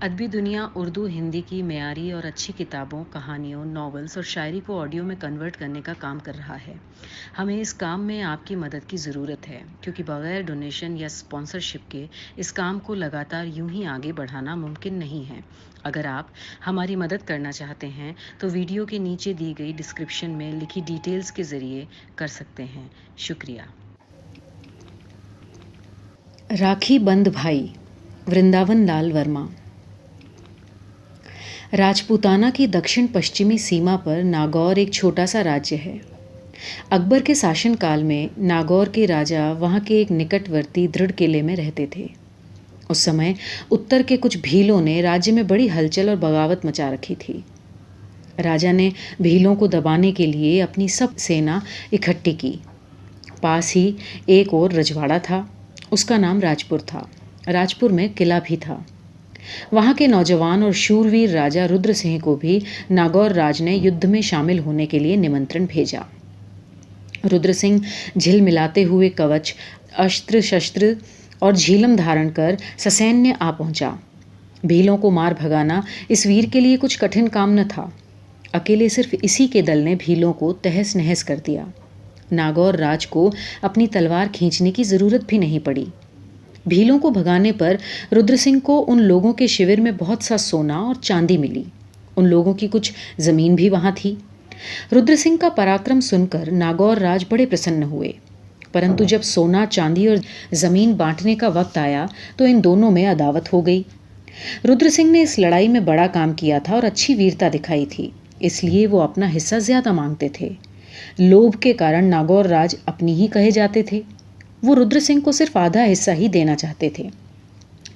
अदबी दुनिया उर्दू हिंदी की मेयारी और अच्छी किताबों कहानियों नॉवेल्स और शायरी को ऑडियो में कन्वर्ट करने का काम कर रहा है। हमें इस काम में आपकी मदद की ज़रूरत है क्योंकि बगैर डोनेशन या स्पॉन्सरशिप के इस काम को लगातार यूं ही आगे बढ़ाना मुमकिन नहीं है। अगर आप हमारी मदद करना चाहते हैं तो वीडियो के नीचे दी गई डिस्क्रिप्शन में लिखी डिटेल्स के ज़रिए कर सकते हैं। शुक्रिया। राखी बंद भाई, वृंदावन लाल वर्मा। राजपूताना की दक्षिण पश्चिमी सीमा पर नागौर एक छोटा सा राज्य है। अकबर के शासनकाल में नागौर के राजा वहाँ के एक निकटवर्ती दृढ़ किले में रहते थे। उस समय उत्तर के कुछ भीलों ने राज्य में बड़ी हलचल और बगावत मचा रखी थी। राजा ने भीलों को दबाने के लिए अपनी सब सेना इकट्ठी की। पास ही एक और रजवाड़ा था, उसका नाम राजपुर था। राजपुर में किला भी था। वहाँ के नौजवान और शूरवीर राजा रुद्र सिंह को भी नागौर राज ने युद्ध में शामिल होने के लिए निमंत्रण भेजा। रुद्र सिंह झिलमिलाते हुए कवच, अस्त्र शस्त्र और झीलम धारण कर ससैन्य आ पहुंचा। भीलों को मार भगाना इस वीर के लिए कुछ कठिन काम न था। अकेले सिर्फ इसी के दल ने भीलों को तहस नहस कर दिया। नागौर राज को अपनी तलवार खींचने की जरूरत भी नहीं पड़ी। भीलों को भगाने पर रुद्र सिंह को उन लोगों के शिविर में बहुत सा सोना और चांदी मिली। उन लोगों की कुछ जमीन भी वहां थी। रुद्र सिंह का पराक्रम सुनकर नागौर राज बड़े प्रसन्न हुए, परंतु जब सोना चांदी और जमीन बांटने का वक्त आया तो इन दोनों में अदावत हो गई। रुद्र सिंह ने इस लड़ाई में बड़ा काम किया था और अच्छी वीरता दिखाई थी, इसलिए वो अपना हिस्सा ज्यादा मांगते थे। लोभ के कारण नागौर राज अपनी ही कहे जाते थे। वो रुद्र सिंह को सिर्फ आधा हिस्सा ही देना चाहते थे।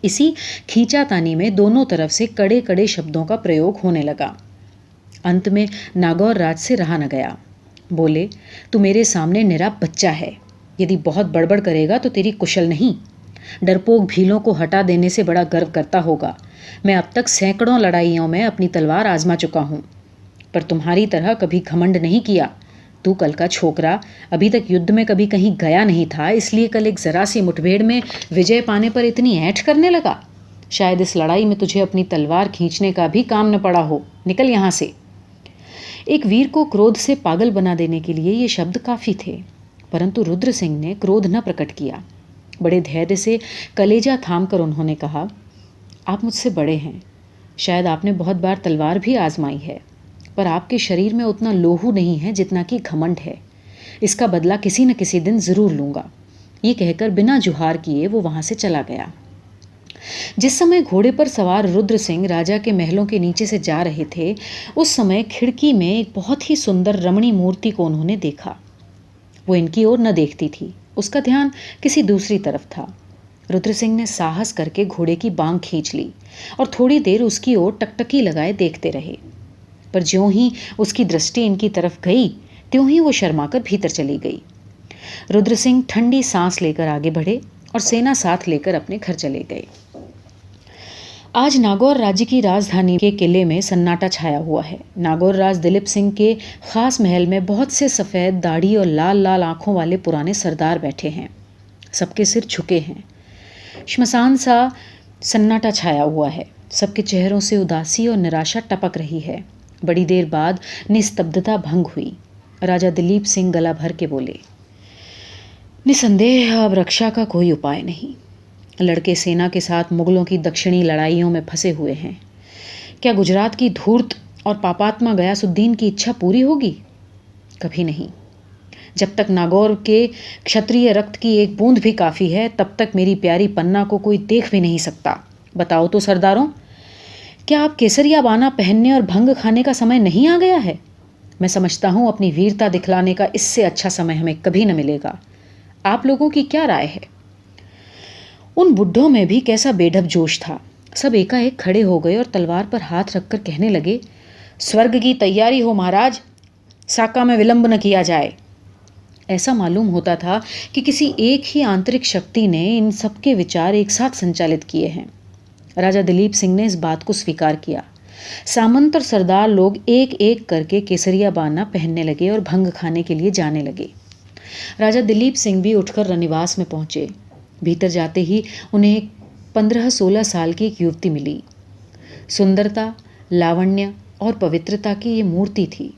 इसी खींचातानी में दोनों तरफ से कड़े कड़े शब्दों का प्रयोग होने लगा। अंत में नागौर राज से रहा न गया। बोले, तू मेरे सामने निरा बच्चा है, यदि बहुत बड़बड़ करेगा तो तेरी कुशल नहीं। डरपोक भीलों को हटा देने से बड़ा गर्व करता होगा। मैं अब तक सैकड़ों लड़ाइयों में अपनी तलवार आजमा चुका हूँ, पर तुम्हारी तरह कभी घमंड नहीं किया। तू कल का छोकरा अभी तक युद्ध में कभी कहीं गया नहीं था, इसलिए कल एक जरा सी मुठभेड़ में विजय पाने पर इतनी ऐंठ करने लगा। शायद इस लड़ाई में तुझे अपनी तलवार खींचने का भी काम न पड़ा हो। निकल यहाँ से। एक वीर को क्रोध से पागल बना देने के लिए ये शब्द काफी थे, परंतु रुद्र सिंह ने क्रोध न प्रकट किया। बड़े धैर्य से कलेजा थाम कर उन्होंने कहा, आप मुझसे बड़े हैं, शायद आपने बहुत बार तलवार भी आजमाई है, पर आपके शरीर में उतना लोहू नहीं है जितना कि घमंड है। इसका बदला किसी न किसी दिन जरूर लूंगा। ये कहकर बिना जुहार किए वो वहां से चला गया। जिस समय घोड़े पर सवार रुद्र सिंह राजा के महलों के नीचे से जा रहे थे, उस समय खिड़की में एक बहुत ही सुंदर रमणी मूर्ति को उन्होंने देखा। वो इनकी ओर न देखती थी, उसका ध्यान किसी दूसरी तरफ था। रुद्र सिंह ने साहस करके घोड़े की बांग खींच ली और थोड़ी देर उसकी ओर टकटकी लगाए देखते रहे, पर ज्यों ही उसकी दृष्टि इनकी तरफ गई त्यों ही वो शर्माकर भीतर चली गई। रुद्र सिंह ठंडी सांस लेकर आगे बढ़े और सेना साथ लेकर अपने घर चले गए। आज नागौर राज्य की राजधानी के किले में सन्नाटा छाया हुआ है। नागौर राज दिलीप सिंह के खास महल में बहुत से सफ़ेद दाढ़ी और लाल लाल आंखों वाले पुराने सरदार बैठे हैं। सबके सिर झुके हैं। श्मशान सा सन्नाटा छाया हुआ है। सबके चेहरों से उदासी और निराशा टपक रही है। बड़ी देर बाद निस्तब्धता भंग हुई। राजा दिलीप सिंह गला भर के बोले, निसंदेह अब रक्षा का कोई उपाय नहीं। लड़के सेना के साथ मुगलों की दक्षिणी लड़ाइयों में फंसे हुए हैं। क्या गुजरात की धूर्त और पापात्मा गयासुद्दीन की इच्छा पूरी होगी? कभी नहीं। जब तक नागौर के क्षत्रिय रक्त की एक बूंद भी काफ़ी है, तब तक मेरी प्यारी पन्ना को कोई देख भी नहीं सकता। बताओ तो सरदारों, क्या आप केसरिया बाना पहनने और भंग खाने का समय नहीं आ गया है? मैं समझता हूँ अपनी वीरता दिखलाने का इससे अच्छा समय हमें कभी न मिलेगा। आप लोगों की क्या राय है? उन बुड्ढों में भी कैसा बेढब जोश था। सब एकाएक खड़े हो गए और तलवार पर हाथ रखकर कहने लगे, स्वर्ग की तैयारी हो महाराज, साका में विलंब न किया जाए। ऐसा मालूम होता था कि किसी एक ही आंतरिक शक्ति ने इन सबके विचार एक साथ संचालित किए हैं। राजा दिलीप सिंह ने इस बात को स्वीकार किया। सामंत और सरदार लोग एक एक करके केसरिया बाना पहनने लगे और भंग खाने के लिए जाने लगे। राजा दिलीप सिंह भी उठकर रनिवास में पहुंचे। भीतर जाते ही उन्हें 15-16 साल की एक युवती मिली। सुंदरता, लावण्य और पवित्रता की ये मूर्ति थी।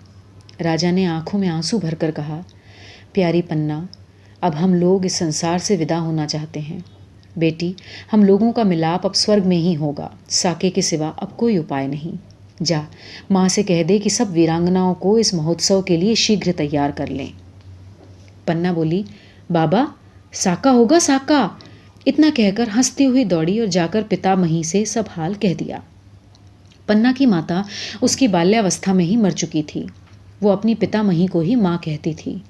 राजा ने आंखों में आंसू भरकर कहा, प्यारी पन्ना, अब हम लोग इस संसार से विदा होना चाहते हैं। बेटी, हम लोगों का मिलाप अब स्वर्ग में ही होगा। साके के सिवा अब कोई उपाय नहीं। जा, माँ से कह दे कि सब वीरांगनाओं को इस महोत्सव के लिए शीघ्र तैयार कर लें। पन्ना बोली, बाबा, साका होगा साका। इतना कहकर हंसती हुई दौड़ी और जाकर पितामही से सब हाल कह दिया। पन्ना की माता उसकी बाल्यावस्था में ही मर चुकी थी। वो अपनी पितामही को ही माँ कहती थी।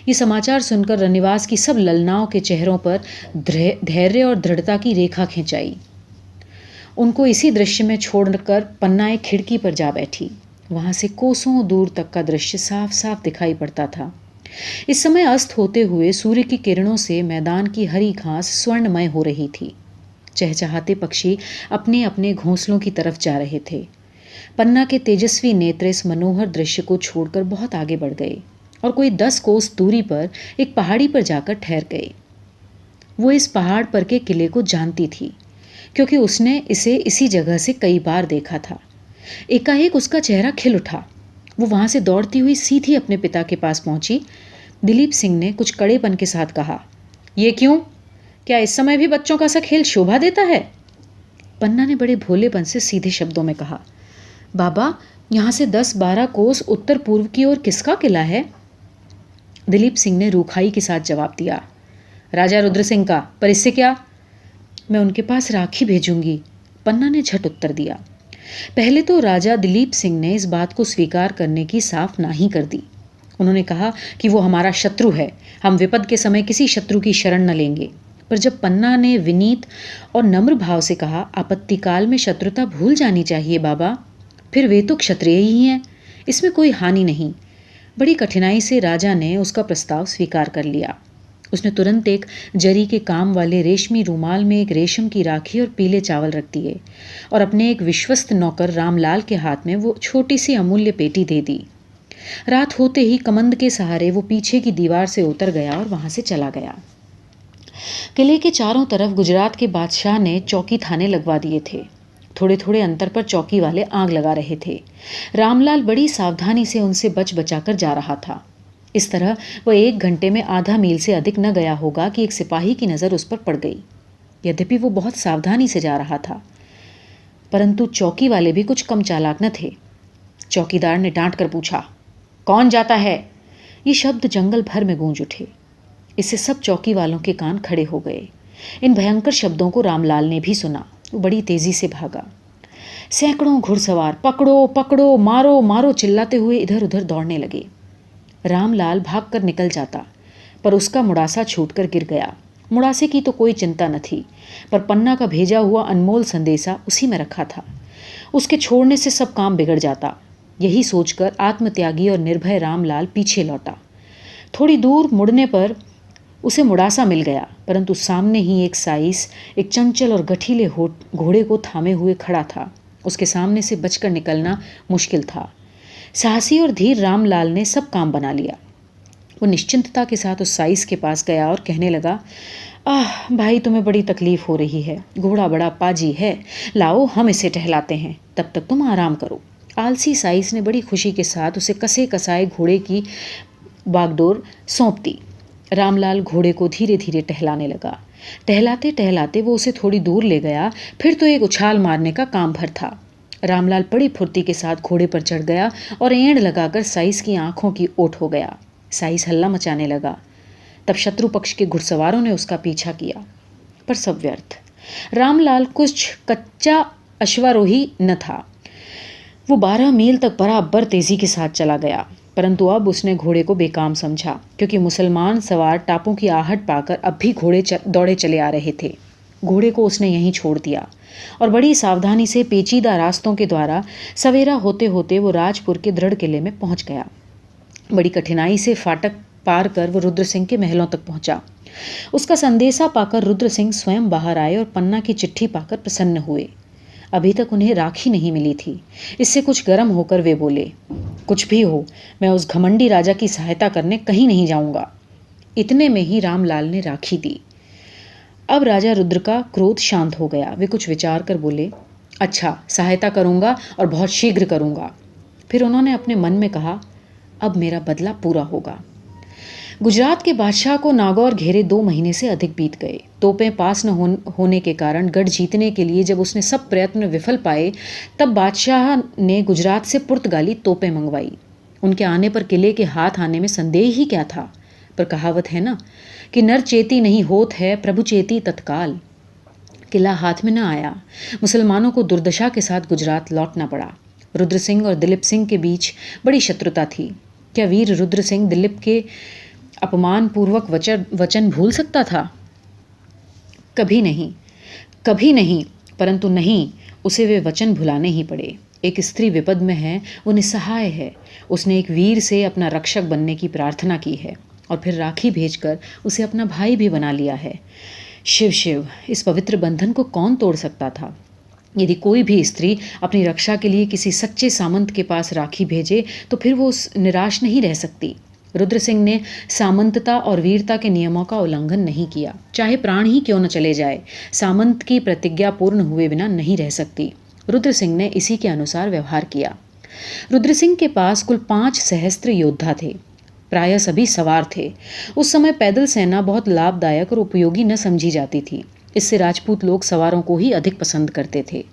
ये समाचार सुनकर रनिवास की सब ललनाओं के चेहरों पर धैर्य और दृढ़ता की रेखा खिंचाई। उनको इसी दृश्य में छोड़कर पन्ना एक खिड़की पर जा बैठी। वहां से कोसों दूर तक का दृश्य साफ साफ दिखाई पड़ता था। इस समय अस्त होते हुए सूर्य की किरणों से मैदान की हरी घास स्वर्णमय हो रही थी। चहचहाते पक्षी अपने अपने घोंसलों की तरफ जा रहे थे। पन्ना के तेजस्वी नेत्र इस मनोहर दृश्य को छोड़कर बहुत आगे बढ़ गए और कोई 10 कोस दूरी पर एक पहाड़ी पर जाकर ठहर गए। वो इस पहाड़ पर के किले को जानती थी, क्योंकि उसने इसे इसी जगह से कई बार देखा था। एकाएक उसका चेहरा खिल उठा। वो वहां से दौड़ती हुई सीधी अपने पिता के पास पहुंची। दिलीप सिंह ने कुछ कड़ेपन के साथ कहा, ये क्यों? क्या इस समय भी बच्चों का सा खेल शोभा देता है? पन्ना ने बड़े भोलेपन से सीधे शब्दों में कहा, बाबा, यहाँ से 10-12 कोस उत्तर पूर्व की ओर किसका किला है? दिलीप सिंह ने रूखाई के साथ जवाब दिया, राजा रुद्र सिंह का। पर इससे क्या? मैं उनके पास राखी भेजूंगी, पन्ना ने झट उत्तर दिया। पहले तो राजा दिलीप सिंह ने इस बात को स्वीकार करने की साफ नाहीं कर दी। उन्होंने कहा कि वो हमारा शत्रु है, हम विपद के समय किसी शत्रु की शरण न लेंगे। पर जब पन्ना ने विनीत और नम्र भाव से कहा, आपत्ति काल में शत्रुता भूल जानी चाहिए बाबा, फिर वे तो क्षत्रिय ही हैं, इसमें कोई हानि नहीं। बड़ी कठिनाई से राजा ने उसका प्रस्ताव स्वीकार कर लिया। उसने तुरंत एक जरी के काम वाले रेशमी रूमाल में एक रेशम की राखी और पीले चावल रख दिए और अपने एक विश्वस्त नौकर रामलाल के हाथ में वो छोटी सी अमूल्य पेटी दे दी। रात होते ही कमंद के सहारे वो पीछे की दीवार से उतर गया और वहां से चला गया। किले के चारों तरफ गुजरात के बादशाह ने चौकी थाने लगवा दिए थे। थोड़े थोड़े अंतर पर चौकी वाले आग लगा रहे थे। रामलाल बड़ी सावधानी से उनसे बच बचाकर जा रहा था। इस तरह वह 1 घंटे में आधा मील से अधिक न गया होगा कि एक सिपाही की नज़र उस पर पड़ गई। यद्यपि वो बहुत सावधानी से जा रहा था, परंतु चौकी वाले भी कुछ कम चालाक न थे। चौकीदार ने डांट कर पूछा, कौन जाता है? ये शब्द जंगल भर में गूंज उठे। इससे सब चौकी वालों के कान खड़े हो गए। इन भयंकर शब्दों को रामलाल ने भी सुना। वो बड़ी तेजी से भागा। सैकड़ों घुड़सवार पकड़ो पकड़ो, मारो मारो चिल्लाते हुए इधर उधर दौड़ने लगे। रामलाल भागकर निकल जाता, पर उसका मुड़ासा छूटकर गिर गया। मुड़ासे की तो कोई चिंता न थी, पर पन्ना का भेजा हुआ अनमोल संदेशा उसी में रखा था। उसके छोड़ने से सब काम बिगड़ जाता। यही सोचकर आत्मत्यागी और निर्भय रामलाल पीछे लौटा। थोड़ी दूर मुड़ने पर उसे मुड़ासा मिल गया, परंतु सामने ही एक साइस एक चंचल और गठीले घोड़े को थामे हुए खड़ा था। उसके सामने से बचकर निकलना मुश्किल था। साहसी और धीर रामलाल ने सब काम बना लिया। वो निश्चिंतता के साथ उस साइस के पास गया और कहने लगा, आह भाई, तुम्हें बड़ी तकलीफ हो रही है, घोड़ा बड़ा पाजी है, लाओ हम इसे टहलाते हैं, तब तक तुम आराम करो। आलसी साइस ने बड़ी खुशी के साथ उसे कसे कसाए घोड़े की बागडोर सौंप दी। रामलाल घोड़े को धीरे धीरे टहलाने लगा। टहलाते टहलाते वो उसे थोड़ी दूर ले गया, फिर तो एक उछाल मारने का काम भर था। रामलाल बड़ी फुर्ती के साथ घोड़े पर चढ़ गया और एंड लगाकर साइस की आंखों की ओट हो गया। साइस हल्ला मचाने लगा। तब शत्रु पक्ष के घुड़सवारों ने उसका पीछा किया, पर सब व्यर्थ। रामलाल कुछ कच्चा अश्वारोही न था। वो 12 मील तक बराबर तेजी के साथ चला गया, परंतु अब उसने घोड़े को बेकाम समझा, क्योंकि मुसलमान सवार टापों की आहट पाकर अब भी दौड़े चले आ रहे थे। घोड़े को उसने यहीं छोड़ दिया और बड़ी सावधानी से पेचीदा रास्तों के द्वारा सवेरा होते होते वो राजपुर के दृढ़ किले में पहुंच गया। बड़ी कठिनाई से फाटक पार कर वो रुद्र सिंह के महलों तक पहुंचा। उसका संदेशा पाकर रुद्र सिंह स्वयं बाहर आए और पन्ना की चिट्ठी पाकर प्रसन्न हुए। अभी तक उन्हें राखी नहीं मिली थी। इससे कुछ गर्म होकर वे बोले, कुछ भी हो, मैं उस घमंडी राजा की सहायता करने कहीं नहीं जाऊंगा। इतने में ही रामलाल ने राखी दी। अब राजा रुद्र का क्रोध शांत हो गया। वे कुछ विचार कर बोले, अच्छा, सहायता करूँगा और बहुत शीघ्र करूँगा। फिर उन्होंने अपने मन में कहा, अब मेरा बदला पूरा होगा। गुजरात के बादशाह को नागौर घेरे 2 महीने से अधिक बीत गए। तोपें पास न होने के कारण गढ़ जीतने के लिए जब उसने सब प्रयत्न विफल पाए, तब बादशाह ने गुजरात से पुर्तगाली तोपें मंगवाई। उनके आने पर किले के हाथ आने में संदेह ही क्या था, पर कहावत है ना कि नर चेती नहीं होत है, प्रभु चेती तत्काल। किला हाथ में न आया। मुसलमानों को दुर्दशा के साथ गुजरात लौटना पड़ा। रुद्र सिंह और दिलीप सिंह के बीच बड़ी शत्रुता थी। क्या वीर रुद्र सिंह दिलीप के अपमानपूर्वक वचन भूल सकता था? कभी नहीं, कभी नहीं, परंतु नहीं, उसे वे वचन भुलाने ही पड़े। एक स्त्री विपद में है, वो निस्सहाय है। उसने एक वीर से अपना रक्षक बनने की प्रार्थना की है और फिर राखी भेजकर उसे अपना भाई भी बना लिया है। शिव शिव, इस पवित्र बंधन को कौन तोड़ सकता था? यदि कोई भी स्त्री अपनी रक्षा के लिए किसी सच्चे सामंत के पास राखी भेजे तो फिर वो निराश नहीं रह सकती। रुद्र सिंह ने सामंतता और वीरता के नियमों का उल्लंघन नहीं किया। चाहे प्राण ही क्यों न चले जाए, सामंत की प्रतिज्ञा पूर्ण हुए बिना नहीं रह सकती। रुद्र सिंह ने इसी के अनुसार व्यवहार किया। रुद्र सिंह के पास कुल 5 सहस्त्र योद्धा थे। प्रायः सभी सवार थे। उस समय पैदल सेना बहुत लाभदायक और उपयोगी न समझी जाती थी। इससे राजपूत लोग सवारों को ही अधिक पसंद करते थे।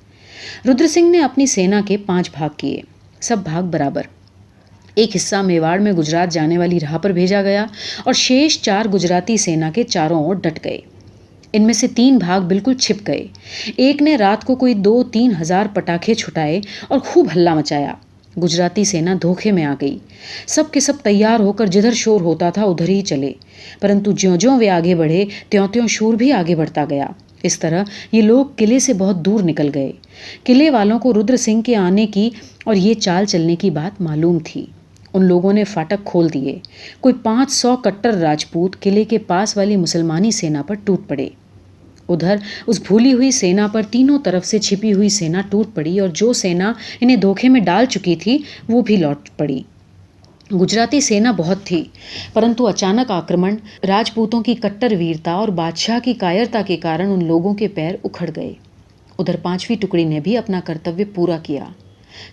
रुद्र सिंह ने अपनी सेना के 5 भाग किए, सब भाग बराबर। एक हिस्सा मेवाड़ में गुजरात जाने वाली राह पर भेजा गया और शेष 4 गुजराती सेना के चारों ओर डट गए। इनमें से 3 भाग बिल्कुल छिप गए। एक ने रात को कोई 2-3 हजार पटाखे छुटाए और खूब हल्ला मचाया। गुजराती सेना धोखे में आ गई। सब के सब तैयार होकर जिधर शोर होता था उधर ही चले, परंतु ज्यों-ज्यों वे आगे बढ़े त्यों-त्यों शोर भी आगे बढ़ता गया। इस तरह ये लोग किले से बहुत दूर निकल गए। किले वालों को रुद्र सिंह के आने की और ये चाल चलने की बात मालूम थी। उन लोगों ने फाटक खोल दिए। कोई 500 कट्टर राजपूत किले के पास वाली मुसलमानी सेना पर टूट पड़े। उधर उस भूली हुई सेना पर तीनों तरफ से छिपी हुई सेना टूट पड़ी और जो सेना इन्हें धोखे में डाल चुकी थी वो भी लौट पड़ी। गुजराती सेना बहुत थी, परंतु अचानक आक्रमण, राजपूतों की कट्टर वीरता और बादशाह की कायरता के कारण उन लोगों के पैर उखड़ गए। उधर 5वीं टुकड़ी ने भी अपना कर्तव्य पूरा किया।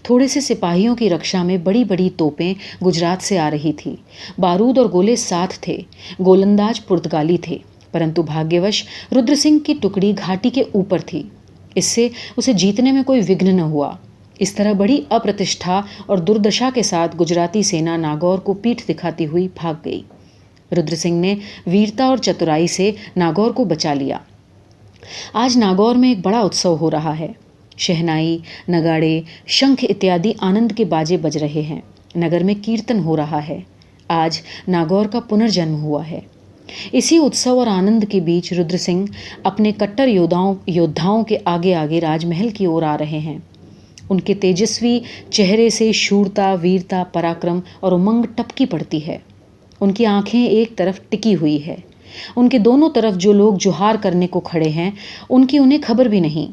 थोड़े से सिपाहियों की रक्षा में बड़ी बड़ी तोपें गुजरात से आ रही थी। बारूद और गोले साथ थे। गोलंदाज पुर्तगाली थे, परंतु भाग्यवश रुद्र सिंह की टुकड़ी घाटी के ऊपर थी। इससे उसे जीतने में कोई विघ्न न हुआ। इस तरह बड़ी अप्रतिष्ठा और दुर्दशा के साथ गुजराती सेना नागौर को पीठ दिखाती हुई भाग गई। रुद्र सिंह ने वीरता और चतुराई से नागौर को बचा लिया। आज नागौर में एक बड़ा उत्सव हो रहा है। शहनाई, नगाड़े, शंख इत्यादि आनंद के बाजे बज रहे हैं। नगर में कीर्तन हो रहा है। आज नागौर का पुनर्जन्म हुआ है। इसी उत्सव और आनंद के बीच रुद्र सिंह अपने कट्टर योद्धाओं के आगे आगे राजमहल की ओर आ रहे हैं। उनके तेजस्वी चेहरे से शूरता, वीरता, पराक्रम और उमंग टपकी पड़ती है। उनकी आंखें एक तरफ टिकी हुई है। उनके दोनों तरफ जो लोग जुहार करने को खड़े हैं, उनकी उन्हें खबर भी नहीं।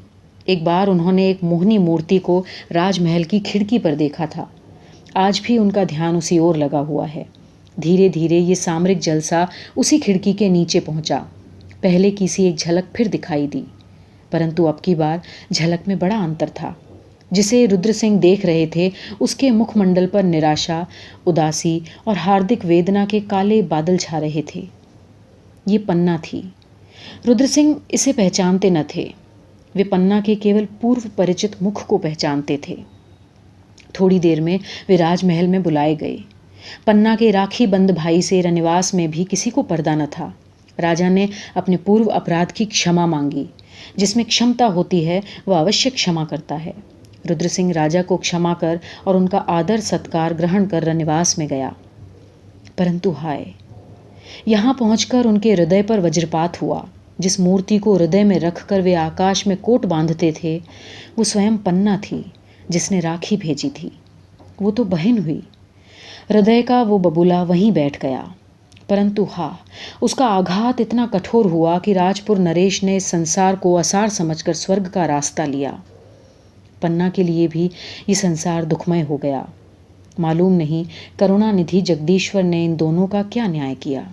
एक बार उन्होंने एक मोहनी मूर्ति को राजमहल की खिड़की पर देखा था। आज भी उनका ध्यान उसी ओर लगा हुआ है। धीरे धीरे ये सामरिक जलसा उसी खिड़की के नीचे पहुंचा। पहले की सी एक झलक फिर दिखाई दी, परंतु अब की बार झलक में बड़ा अंतर था। जिसे रुद्र सिंह देख रहे थे उसके मुखमंडल पर निराशा, उदासी और हार्दिक वेदना के काले बादल छा रहे थे। ये पन्ना थी। रुद्र सिंह इसे पहचानते न थे। वे पन्ना के केवल पूर्व परिचित मुख को पहचानते थे। थोड़ी देर में वे राजमहल में बुलाए गए। पन्ना के राखी बंद भाई से रनिवास में भी किसी को पर्दा न था। राजा ने अपने पूर्व अपराध की क्षमा मांगी। जिसमें क्षमता होती है वह अवश्य क्षमा करता है। रुद्र सिंह राजा को क्षमा कर और उनका आदर सत्कार ग्रहण कर रनिवास में गया। परंतु हाय, यहाँ पहुंचकर उनके हृदय पर वज्रपात हुआ। जिस मूर्ति को हृदय में रखकर वे आकाश में कोट बांधते थे, वो स्वयं पन्ना थी जिसने राखी भेजी थी। वो तो बहन हुई। हृदय का वो बबूला वहीं बैठ गया। परंतु उसका आघात इतना कठोर हुआ कि राजपुर नरेश ने इस संसार को असार समझकर स्वर्ग का रास्ता लिया। पन्ना के लिए भी ये संसार दुखमय हो गया। मालूम नहीं करुणानिधि जगदीश्वर ने इन दोनों का क्या न्याय किया।